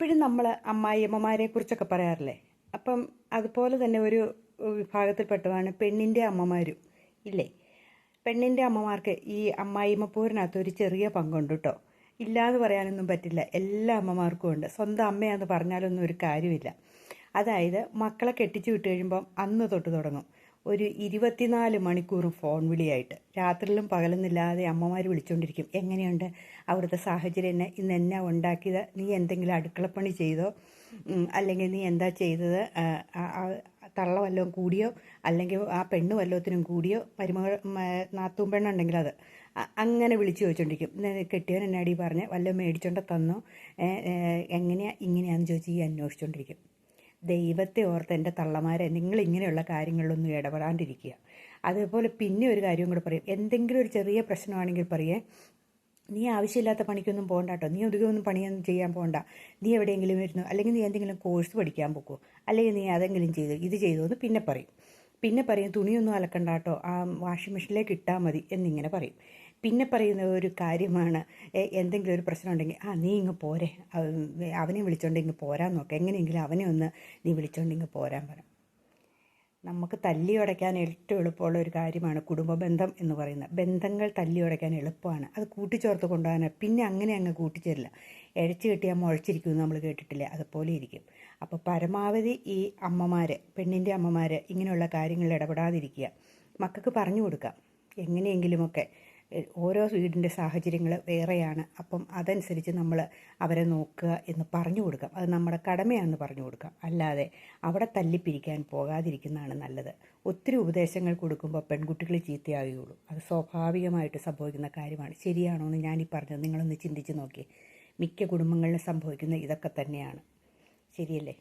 എപ്പോഴും നമ്മൾ അമ്മായിയമ്മമാരെ കുറിച്ചൊക്കെ പറയാറില്ലേ? അപ്പം അതുപോലെ തന്നെ ഒരു വിഭാഗത്തിൽപ്പെട്ടതാണ് പെണ്ണിൻ്റെ അമ്മമാരും ഇല്ലേ? പെണ്ണിൻ്റെ അമ്മമാർക്ക് ഈ അമ്മായിയമ്മ പോരിനകത്ത് ഒരു ചെറിയ പങ്കുണ്ട് കേട്ടോ. ഇല്ലാന്ന് പറയാനൊന്നും പറ്റില്ല, എല്ലാ അമ്മമാർക്കും ഉണ്ട്. സ്വന്തം അമ്മയാന്ന് പറഞ്ഞാലൊന്നും ഒരു കാര്യമില്ല. അതായത് മക്കളെ കെട്ടിച്ചു വിട്ട് കഴിയുമ്പം അന്ന് തൊട്ട് തുടങ്ങും ഒരു 24 മണിക്കൂറും ഫോൺ വിളിയായിട്ട്. രാത്രിയിലും പകലൊന്നുമില്ലാതെ അമ്മമാർ വിളിച്ചുകൊണ്ടിരിക്കും. എങ്ങനെയുണ്ട് അവിടുത്തെ സാഹചര്യം, ഇന്ന് എന്നാ ഉണ്ടാക്കിയത്, നീ എന്തെങ്കിലും അടുക്കളപ്പണി ചെയ്തോ, അല്ലെങ്കിൽ നീ എന്താ ചെയ്തത്, തള്ള വല്ലതും കൂടിയോ, അല്ലെങ്കിൽ ആ പെണ്ണ് വല്ലത്തിനും കൂടിയോ, മരുമകൾ നാത്തൂൻ പെണ്ണുണ്ടെങ്കിൽ അത് അങ്ങനെ വിളിച്ചു ചോദിച്ചുകൊണ്ടിരിക്കും. കെട്ടിയവൻ എന്നാടി പറഞ്ഞ് വല്ലതും മേടിച്ചോണ്ട് തന്നോ, എങ്ങനെയാ ഇങ്ങനെയാണെന്ന് ചോദിച്ച് ഈ അന്വേഷിച്ചുകൊണ്ടിരിക്കും. ദൈവത്തെ ഓർത്ത് എൻ്റെ തള്ളമാരെ, നിങ്ങൾ ഇങ്ങനെയുള്ള കാര്യങ്ങളിലൊന്നും ഇടപെടാണ്ടിരിക്കുക. അതേപോലെ പിന്നെ ഒരു കാര്യം കൂടെ പറയും. എന്തെങ്കിലും ഒരു ചെറിയ പ്രശ്നമാണെങ്കിൽ പറയേ, നീ ആവശ്യമില്ലാത്ത പണിക്കൊന്നും പോകണ്ട കേട്ടോ, നീ ഒന്നും പണിയൊന്നും ചെയ്യാൻ പോകണ്ട, നീ എവിടെയെങ്കിലും വരുന്നു, അല്ലെങ്കിൽ നീ എന്തെങ്കിലും കോഴ്സ് പഠിക്കാൻ പോക്കോ, അല്ലെങ്കിൽ നീ അതെങ്കിലും ചെയ്തു ഇത് ചെയ്തു എന്ന് പിന്നെ പറയും തുണിയൊന്നും അലക്കണ്ട കേട്ടോ, ആ വാഷിംഗ് മെഷീനിലേക്ക് ഇട്ടാൽ മതി എന്നിങ്ങനെ പറയും. പിന്നെ പറയുന്ന ഒരു കാര്യമാണ്, എന്തെങ്കിലും ഒരു പ്രശ്നം ഉണ്ടെങ്കിൽ നീ ഇങ്ങ് പോരെ, അവനെ വിളിച്ചോണ്ട് ഇങ്ങ് പോരാൻ നോക്കാം, എങ്ങനെയെങ്കിലും അവനെ ഒന്ന് നീ വിളിച്ചോണ്ട് ഇങ്ങ് പോരാൻ പറ. നമുക്ക് തല്ലി ഉടയ്ക്കാൻ ഏറ്റവും എളുപ്പമുള്ള ഒരു കാര്യമാണ് കുടുംബ ബന്ധം എന്ന് പറയുന്നത്. ബന്ധങ്ങൾ തല്ലി ഉടയ്ക്കാൻ എളുപ്പമാണ്, അത് കൂട്ടിച്ചേർത്ത് കൊണ്ടുപോകാൻ. പിന്നെ അങ്ങനെ അങ്ങ് കൂട്ടിച്ചേരില്ല, ഇഴച്ചു കെട്ടിയാൽ മുഴച്ചിരിക്കുമെന്ന് നമ്മൾ കേട്ടിട്ടില്ലേ, അതുപോലെ ഇരിക്കും. അപ്പോൾ പരമാവധി ഈ അമ്മമാർ, പെണ്ണിൻ്റെ അമ്മമാർ ഇങ്ങനെയുള്ള കാര്യങ്ങളിൽ ഇടപെടാതിരിക്കുക. മക്കൾക്ക് പറഞ്ഞു കൊടുക്കാം എങ്ങനെയെങ്കിലുമൊക്കെ. ഓരോ വീടിൻ്റെ സാഹചര്യങ്ങൾ വേറെയാണ്, അപ്പം അതനുസരിച്ച് നമ്മൾ അവരെ നോക്കുക എന്ന് പറഞ്ഞു കൊടുക്കാം. അത് നമ്മുടെ കടമയാണെന്ന് പറഞ്ഞു കൊടുക്കാം. അല്ലാതെ അവിടെ തല്ലിപ്പിരിക്കാൻ പോകാതിരിക്കുന്നതാണ് നല്ലത്. ഒത്തിരി ഉപദേശങ്ങൾ കൊടുക്കുമ്പോൾ പെൺകുട്ടികൾ ചീത്തയാകുകയുള്ളൂ. അത് സ്വാഭാവികമായിട്ട് സംഭവിക്കുന്ന കാര്യമാണ്. ശരിയാണോ എന്ന് ഞാനീ പറഞ്ഞത് നിങ്ങളൊന്ന് ചിന്തിച്ച് നോക്കി. മിക്ക കുടുംബങ്ങളിലും സംഭവിക്കുന്ന ഇതൊക്കെ തന്നെയാണ്. ശരിയല്ലേ?